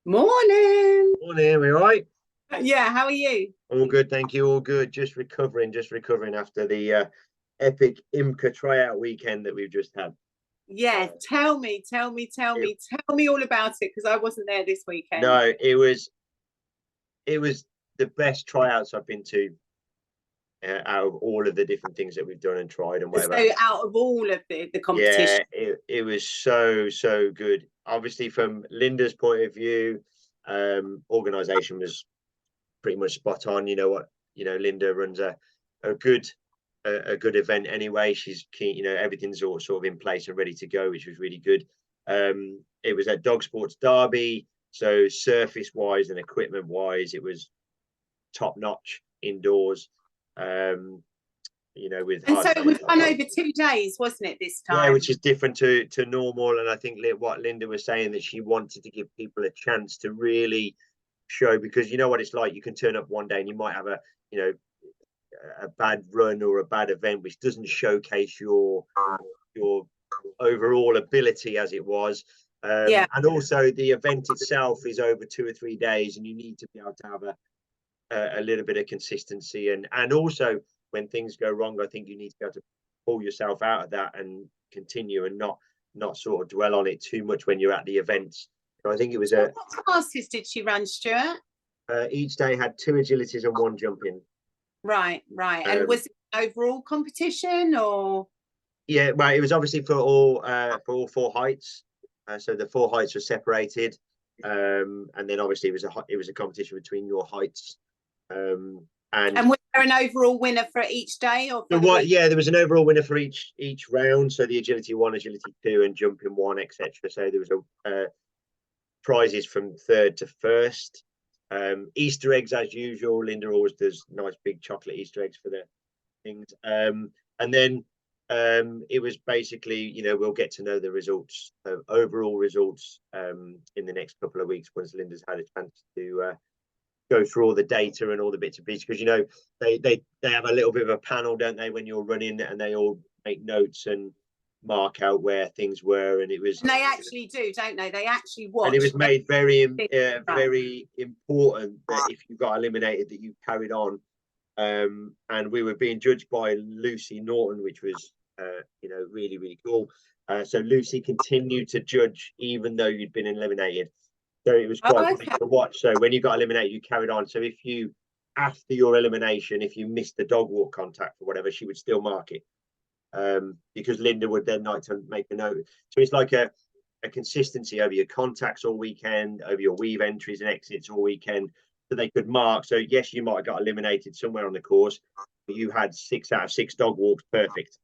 Morning. Morning, we all right? Yeah, how are you? All good, thank you. All good. Just recovering after the epic IMCA tryout weekend that we've just had. Yeah, Uh, it, tell me all about it because I wasn't there this weekend. no, it was the best tryouts I've been to out of all of the different things that we've done and tried and whatever. So out of all of the Yeah, competition, it was so good. Obviously, from Linda's point of view, organization was pretty much spot on. You know what? Linda runs a good a good event anyway. She's keen, everything's all sort of in place and ready to go, which was really good. It was at Dog Sports Derby, so surface wise and equipment wise, it was top notch indoors. Um, with and hard so it was standing. run over 2 days, wasn't it? This Yeah, time. which is different to normal. And I think what Linda was saying, that she wanted to give people a chance to really show, because you know what it's like. You can turn up one day and you might have you know a bad run or a bad event, which doesn't showcase your overall ability as it was. Yeah, And also the event itself is over 2 or 3 days, and you need to be able to have a little bit of consistency. And also, when things go wrong, I think you need to be able to pull yourself out of that and continue, and not sort of dwell on it too much when you're at the events. So I think it was so what classes did she run, Stuart? each day had two agilities and one jumping. Right. And Um, was it an overall competition or? yeah, well, it was obviously for all four heights. So the four heights were separated, and then obviously it was a competition between your heights. And And was there an overall winner for each day or the for the what? week? Yeah, there was an overall winner for each round. So the agility one, agility two, and jumping one, etc. So there was prizes from third to first. Easter eggs as usual. Linda always does nice big chocolate Easter eggs for the things. And then it was basically, we'll get to know the results, overall results, in the next couple of weeks, once Linda's had a chance to go through all the data and all the bits and pieces. Because they have a little bit of a panel, don't they, when you're running, and they all make notes and mark out where things were. And it was And they actually do, don't they? They actually and it watch was made very everything. very important that if you got eliminated, that you carried on. And we were being judged by Lucy Norton, which was really really cool. So Lucy continued to judge even though you'd been eliminated. So it was quite Oh, funny okay. to watch. So when you got eliminated, you carried on. So if you, after your elimination, if you missed the dog walk contact or whatever, she would still mark it, because Linda would then like to make a note. So it's like a consistency over your contacts all weekend, over your weave entries and exits all weekend, so they could mark. So yes, you might have got eliminated somewhere on the course, but you had 6 out of 6 dog walks perfect.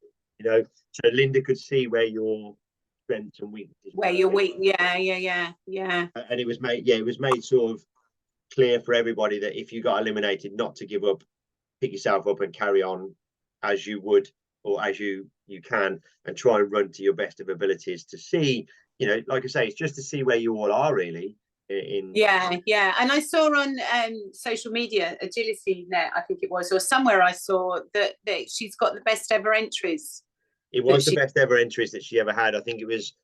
So Linda could see where your strengths and weaknesses Where were. you're weak. Yeah. And it was made sort of clear for everybody that if you got eliminated, not to give up, pick yourself up and carry on as you would, or as you can, and try and run to your best of abilities, to see, like I say, it's just to see where you all are really in. Yeah. And I saw on social media, Agility Net, I think it was, or somewhere I saw that she's got the best ever entries. It That was the she best ever entries that she ever had. I think it was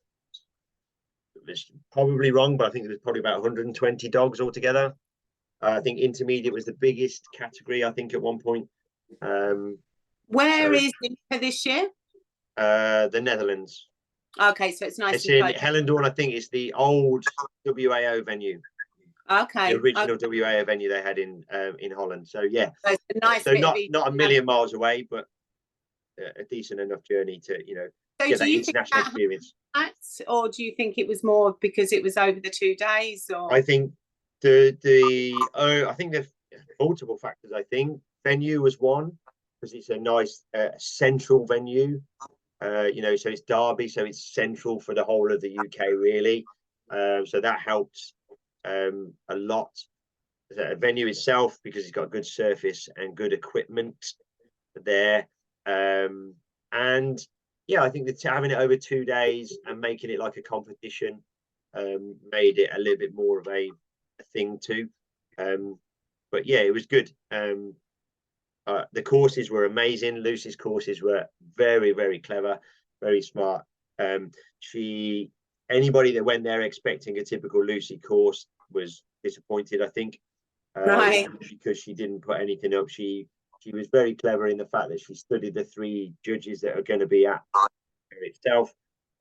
probably wrong, but I think it was probably about 120 dogs altogether. I think intermediate was the biggest category, I think, at one point. Where So is it for this year? the Netherlands. Okay, so it's nice It's and in close. Hellendoorn. I think it's the old WAO venue, the Okay. original WAO venue they had in Holland. So yeah, So it's a nice so bit of not a million miles away, but a decent enough journey to So get do that you think international that experience. had that, or do you think it was more because it was over the 2 days, I or? think there's multiple factors. I think venue was one, because it's a nice central venue. So it's Derby, so it's central for the whole of the UK, really. So that helps a lot. The venue itself, because it's got good surface and good equipment there. And yeah, I think that having it over 2 days and making it like a competition made it a little bit more of a thing too. But yeah, it was good. The courses were amazing. Lucy's courses were very, very clever, very smart. She Anybody that went there expecting a typical Lucy course was disappointed, I think, Right. because she didn't put anything up. She was very clever in the fact that she studied the 3 judges that are going to be at itself,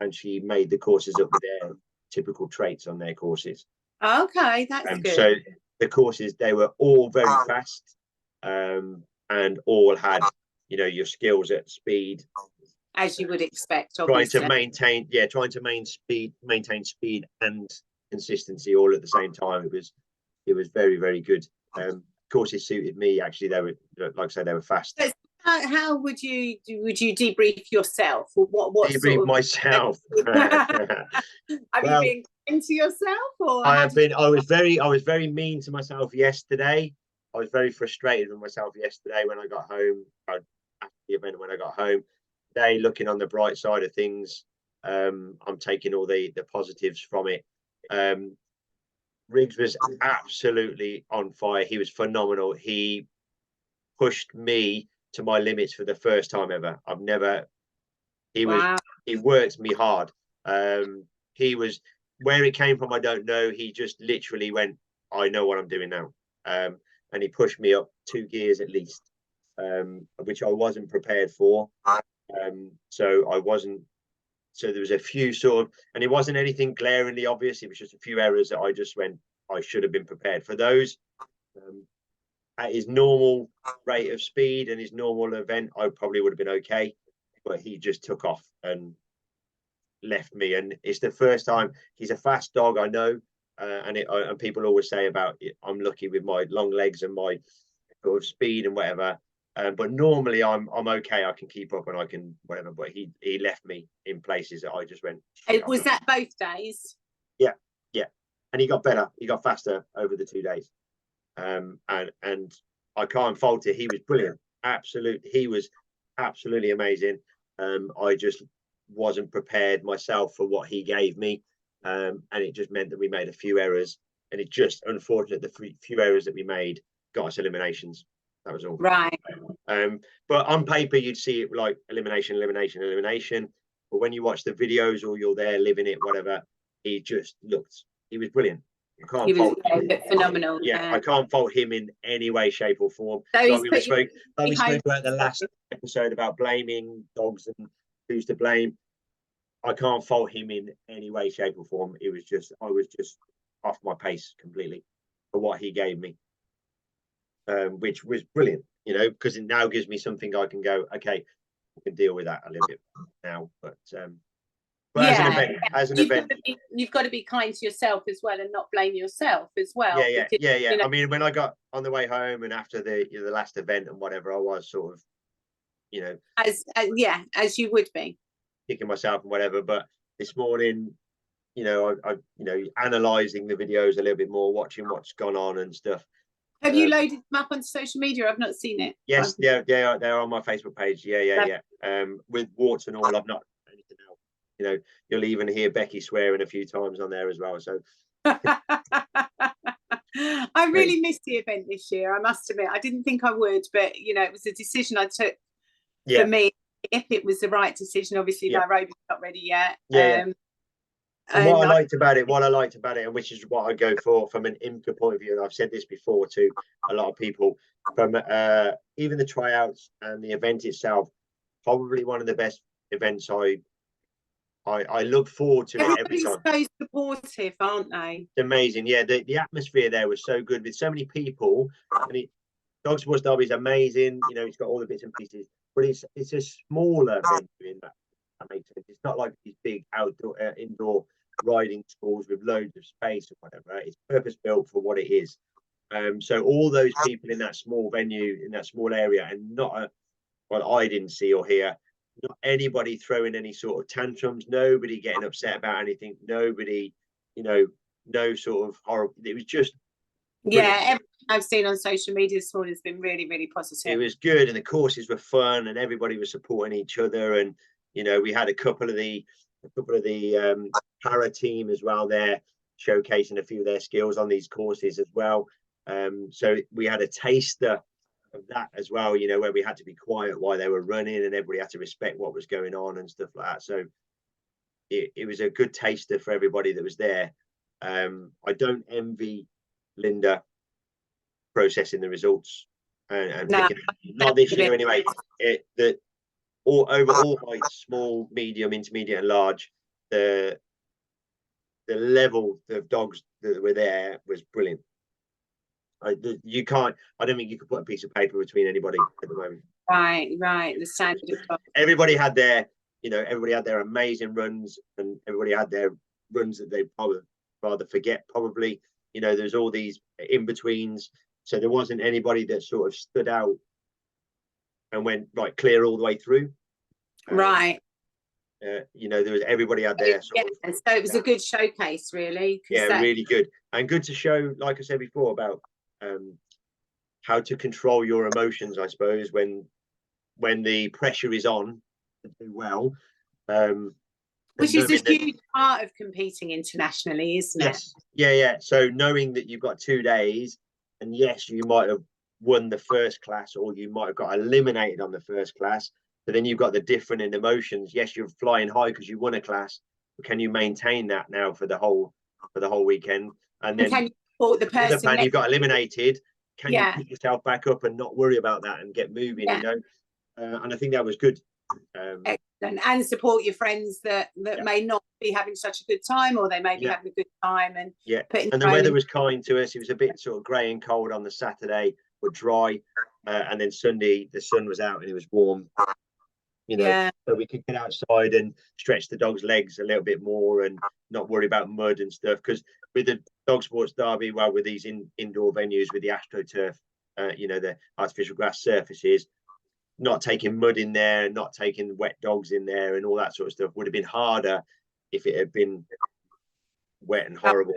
and she made the courses up with their typical traits on their courses. Okay, that's good. So the courses, they were all very fast, and all had, you know, your skills at speed, As you would expect, trying obviously. to maintain maintain speed and consistency all at the same time. It was very, very good. Courses suited me, actually. They were, like I said, they were fast. So how would you debrief yourself, or what Debrief sort of myself. have you been kind to yourself, or I was very mean to myself yesterday. I was very frustrated with myself yesterday when I got home, after the event. When I got home today, looking on the bright side of things, I'm taking all the positives from it. Riggs was absolutely on fire. He was phenomenal. He pushed me to my limits for the first time ever. I've never. wow. He worked me hard. He was, where it came from, I don't know. He just literally went, I know what I'm doing now. And he pushed me up 2 gears at least, which I wasn't prepared for. So I wasn't. So there was a few sort of, and it wasn't anything glaringly obvious. It was just a few errors that I just went, I should have been prepared for those. At his normal rate of speed and his normal event, I probably would have been okay. But he just took off and left me. And it's the first time. He's a fast dog, I know. And people always say about it, I'm lucky with my long legs and my sort of speed and whatever. But normally I'm okay. I can keep up and I can whatever. But he left me in places that I just went. Was that both days? Yeah, and he got better. He got faster over the 2 days. And I can't fault it. He was brilliant. He was absolutely amazing. I just wasn't prepared myself for what he gave me, and it just meant that we made a few errors. And it just, unfortunate, the few errors that we made got us eliminations. That was all. Right. But on paper, you'd see it like elimination. But when you watch the videos or you're there living it, whatever, he was brilliant. I can't fault him. Phenomenal. Yeah, I can't fault him in any way, shape, or form. So we spoke about the last episode about blaming dogs and who's to blame. I can't fault him in any way, shape, or form. I was just off my pace completely for what he gave me, which was brilliant, you know, because it now gives me something I can go, okay, I can deal with that a little bit now. But as an event, you've got to be kind to yourself as well and not blame yourself as well. Yeah. You know, I mean, when I got on the way home and after the last event and whatever, I was sort of, you know, as you would be kicking myself and whatever. But this morning, you know, I analysing the videos a little bit more, watching what's gone on and stuff. Have you loaded them up onto social media? I've not seen it. Yes, they're on my Facebook page. Yeah. With warts and all, I've not anything else. You know, you'll even hear Becky swearing a few times on there as well. So I really missed the event this year, I must admit. I didn't think I would, but you know, it was a decision I took for me. If it was the right decision, obviously Nairobi's not ready yet. And what I liked about it, and which is what I go for from an IMCA point of view, and I've said this before to a lot of people, from even the tryouts and the event itself, probably one of the best events I look forward to it every time. So supportive, aren't they? It's amazing. Yeah, the atmosphere there was so good with so many people. And Dog Sports Derby is amazing. You know, it's got all the bits and pieces, but it's a smaller venue in that makes sense. It's not like these big outdoor indoor riding schools with loads of space or whatever. It's purpose built for what it is. So all those people in that small venue, in that small area, and I didn't see or hear, not anybody throwing any sort of tantrums, nobody getting upset about anything, nobody, you know, no sort of horrible. It was just brilliant. Everything I've seen on social media this morning has been really, really positive. It was good, and the courses were fun, and everybody was supporting each other. And you know, we had a couple of the para team as well there, showcasing a few of their skills on these courses as well. So we had a taster of that as well, you know, where we had to be quiet while they were running, and everybody had to respect what was going on and stuff like that. So it was a good taster for everybody that was there. I don't envy Linda processing the results and No, picking, not this year anyway. That all over all heights, small, medium, intermediate, and large, the level of dogs that were there was brilliant. I don't think you could put a piece of paper between anybody at the moment. Right. The standard of dogs. Everybody had their, everybody had their amazing runs, and everybody had their runs that they probably rather forget. Probably, there's all these in betweens, so there wasn't anybody that sort of stood out and went right clear all the way through. Right. There was, everybody had their sort of, so it was a good showcase, really. Really good, and good to show, like I said before, about how to control your emotions, I suppose, when the pressure is on to do well. Which is a huge part of competing internationally, isn't it? Yes. Yeah. So knowing that you've got 2 days, and yes, you might have won the first class, or you might have got eliminated on the first class, but then you've got the different emotions. Yes, you're flying high because you won a class, but can you maintain that now for the whole weekend? And then can you support the person you got eliminated? Can you pick yourself back up and not worry about that and get moving? And I think that was good. Excellent. And support your friends that may not be having such a good time, or they may be having a good time. And and the weather was kind to us. It was a bit sort of grey and cold on the Saturday, but dry, and then Sunday the sun was out and it was warm. So we could get outside and stretch the dog's legs a little bit more and not worry about mud and stuff. Because with the dog sports derby, with these indoor venues with the AstroTurf, the artificial grass surfaces, not taking mud in there, not taking wet dogs in there, and all that sort of stuff would have been harder if it had been wet and horrible.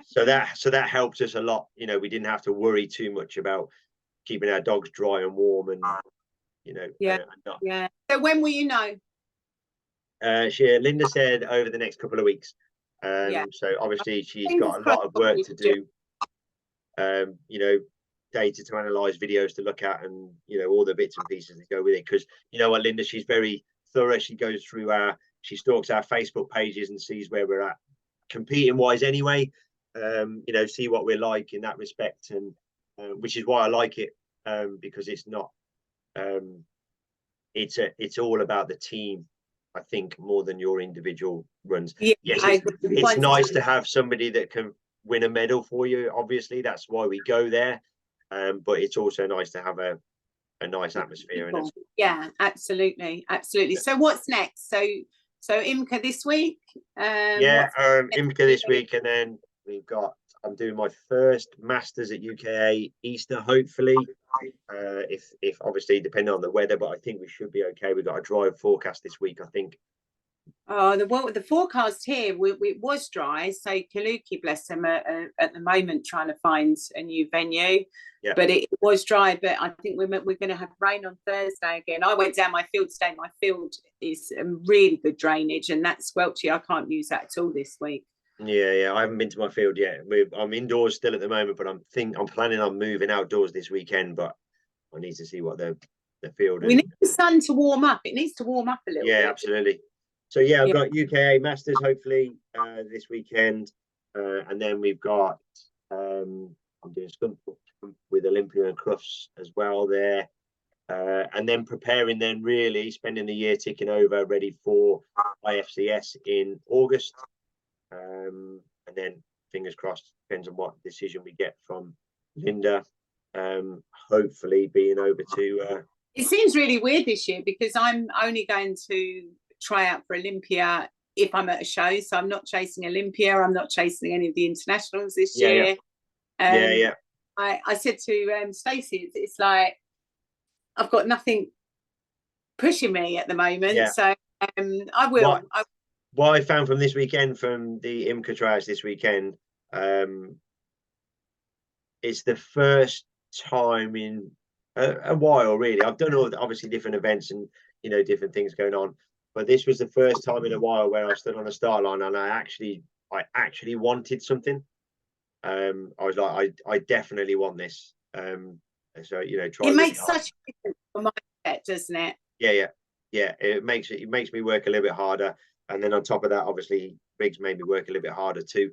So that helped us a lot. We didn't have to worry too much about keeping our dogs dry and warm, and So when will you know? Linda said over the next couple of weeks. So obviously she's got a lot of work to do. Data to analyze, videos to look at, and all the bits and pieces that go with it. Because what, Linda, she's very thorough. She goes through she stalks our Facebook pages and sees where we're at competing wise anyway. See what we're like in that respect, and which is why I like it, because it's not it's all about the team, I think, more than your individual runs. It's nice to have somebody that can win a medal for you. Obviously, that's why we go there. But it's also nice to have a nice atmosphere in it. Yeah, absolutely. So what's next? So IMCA this week? IMCA this week, and then I'm doing my first Masters at UKA Easter, hopefully. If obviously depending on the weather, but I think we should be okay. We've got a dry forecast this week, I think. Oh, the forecast here, it was dry. So Kaluki, bless them, are at the moment trying to find a new venue. But it was dry. But I think we're going to have rain on Thursday again. I went down my field today. My field is really good drainage, and that's squelchy. I can't use that at all this week. I haven't been to my field yet. I'm indoors still at the moment, but I'm planning on moving outdoors this weekend. But I need to see what the field. We need the sun to warm up. It needs to warm up a little bit. Yeah, absolutely. So I've got UKA Masters hopefully this weekend, and then we've got I'm doing stunt with Olympia and Crufts as well there, and then preparing, then really spending the year ticking over, ready for IFCS in August, and then fingers crossed, depends on what decision we get from Linda, hopefully being over to. It seems really weird this year because I'm only going to try out for Olympia if I'm at a show, so I'm not chasing Olympia, I'm not chasing any of the internationals this year. I said to Stacey, it's like I've got nothing pushing me at the moment, so I will. What I found from this weekend, from the IMCA Try Outs this weekend, it's the first time in a while, really. I've done all obviously different events and different things going on, but this was the first time in a while where I stood on the start line and I actually wanted something. I was like, I definitely want this. So try. It makes such a difference for my mindset, doesn't it? Yeah. It makes me work a little bit harder, and then on top of that, obviously, Riggs made me work a little bit harder too.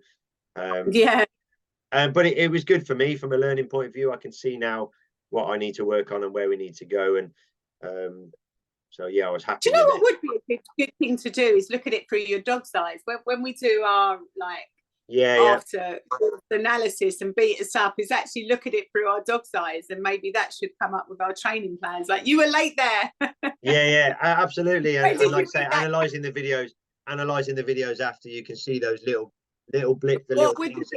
Yeah. But it was good for me from a learning point of view. I can see now what I need to work on and where we need to go. And so, yeah, I was happy. Do you know what would be a good thing to do is look at it through your dog's eyes. When we do our after analysis and beat us up, is actually look at it through our dog's eyes, and maybe that should come up with our training plans. Like, you were late there. Yeah, absolutely. And like I say, analysing the videos after, you can see those little blips.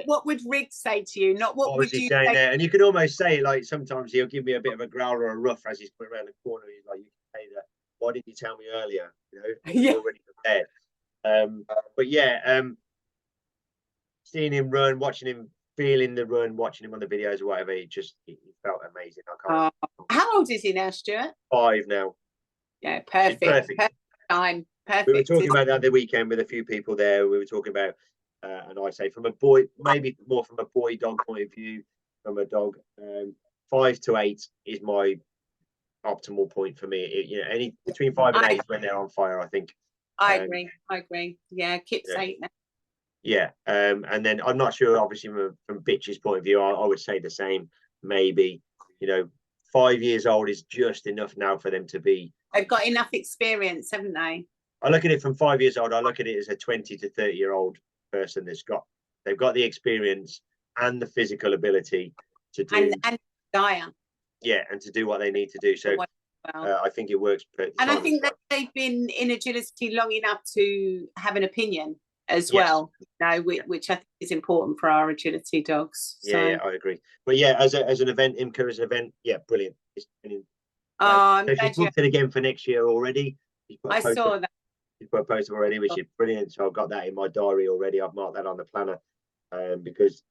What would Riggs say to you? Not what would you saying say there? And you can almost say, like, sometimes he'll give me a bit of a growl or a rough as he's put around the corner. He's like, you can say that. Why didn't you tell me earlier? You know, you're already prepared. But yeah, seeing him run, watching him, feeling the run, watching him on the videos or whatever, he felt amazing. How old is he now, Stuart? 5 now. Yeah, perfect time. Perfect. We were talking about that the weekend with a few people there. We were talking about, and I say from a boy, maybe more from a boy dog point of view, from a dog, 5 to 8 is my optimal point for me. You know, any between 5 and 8 when they're on fire, I think. I agree. Yeah, Kip's 8 now. Yeah, and then I'm not sure, obviously, from Bitch's point of view, I would say the same. Maybe, you know, 5 years old is just enough now for them to be. They've got enough experience, haven't they? I look at it from 5 years old. I look at it as a 20 to 30-year-old person they've got the experience and the physical ability to do and desire. Yeah, and to do what they need to do. So I think it works. And I think that they've been in agility long enough to have an opinion as well, you know, which I think is important for our agility dogs. Yeah, I agree. But yeah, as an event, IMCA as an event, yeah, brilliant. It's brilliant. So she's booked it again for next year already. I saw that. She's put a post already, which is brilliant. So I've got that in my diary already. I've marked that on the planner, because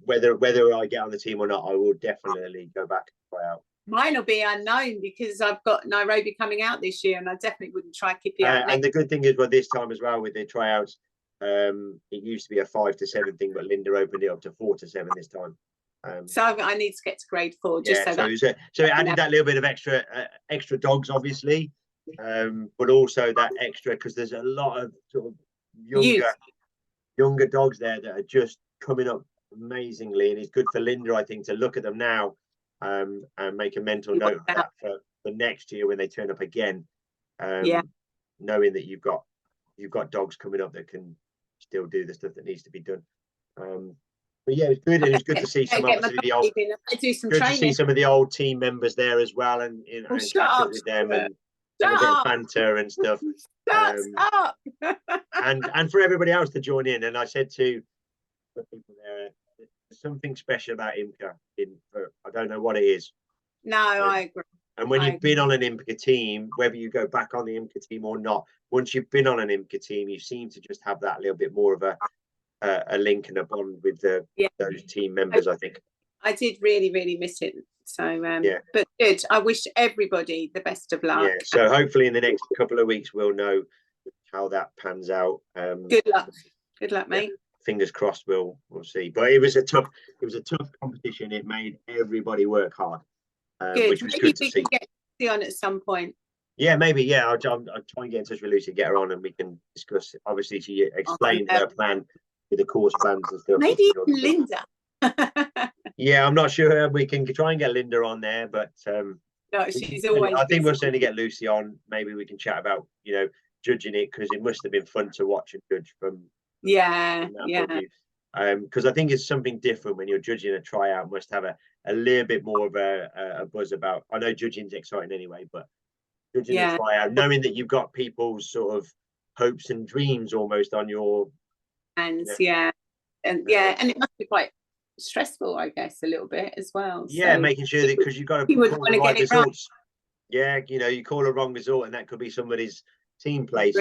whether I get on the team or not, I will definitely go back and try out. Mine will be unknown because I've got Nairobi coming out this year, and I definitely wouldn't try Kippy out. And the good thing is, this time as well with the tryouts, it used to be a 5 to 7 thing, but Linda opened it up to 4 to 7 this time. So I need to get to grade 4. Just so it added that little bit of extra dogs, obviously, but also that extra, because there's a lot of sort of younger dogs there that are just coming up amazingly, and it's good for Linda, I think, to look at them now and make a mental note of that for next year when they turn up again. Knowing that you've got dogs coming up that can still do the stuff that needs to be done. But yeah, it's good, and it's good to see some obviously the old. To see some of the old team members there as well, and catch up with them and a bit of banter and stuff. And for everybody else to join in. And I said to the people there, there's something special about IMCA. I don't know what it is. No, I agree. And when you've been on an IMCA team, whether you go back on the IMCA team or not, once you've been on an IMCA team, you seem to just have that little bit more of a link and a bond with those team members. I think I did really miss it. So but good. I wish everybody the best of luck. So hopefully in the next couple of weeks we'll know how that pans out. Good luck, mate. Fingers crossed. We'll see. But it was a tough competition. It made everybody work hard, which was good to see. Get Lucy on at some point. Yeah, maybe. I'll try and get in touch with Lucy, get her on, and we can discuss. Obviously, she explained her plan with the course plans and stuff. Maybe even Linda. Yeah, I'm not sure. We can try and get Linda on there, but no, she's always. I think we'll certainly get Lucy on. Maybe we can chat about judging it, because it must have been fun to watch and judge from. Because I think it's something different when you're judging a tryout. Must have a little bit more of a buzz about. I know judging's exciting anyway, but judging a tryout, knowing that you've got people's sort of hopes and dreams almost on your hands, and it must be quite stressful, I guess, a little bit as well. Yeah, so making sure that, because you've got to call the right results. Right. Yeah, you call a wrong result, and that could be somebody's team place.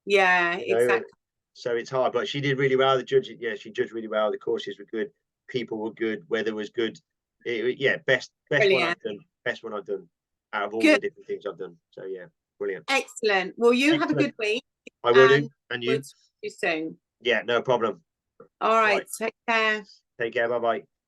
Yeah, exactly. So it's hard, but she did really well. The judge, she judged really well. The courses were good, people were good, weather was good. Best one I've done out of all the different things I've done. So yeah, brilliant. Excellent. Well, you have a good week. I will do, and you. We'll see you soon. Yeah, no problem. All right. Take care. Take care. Bye bye.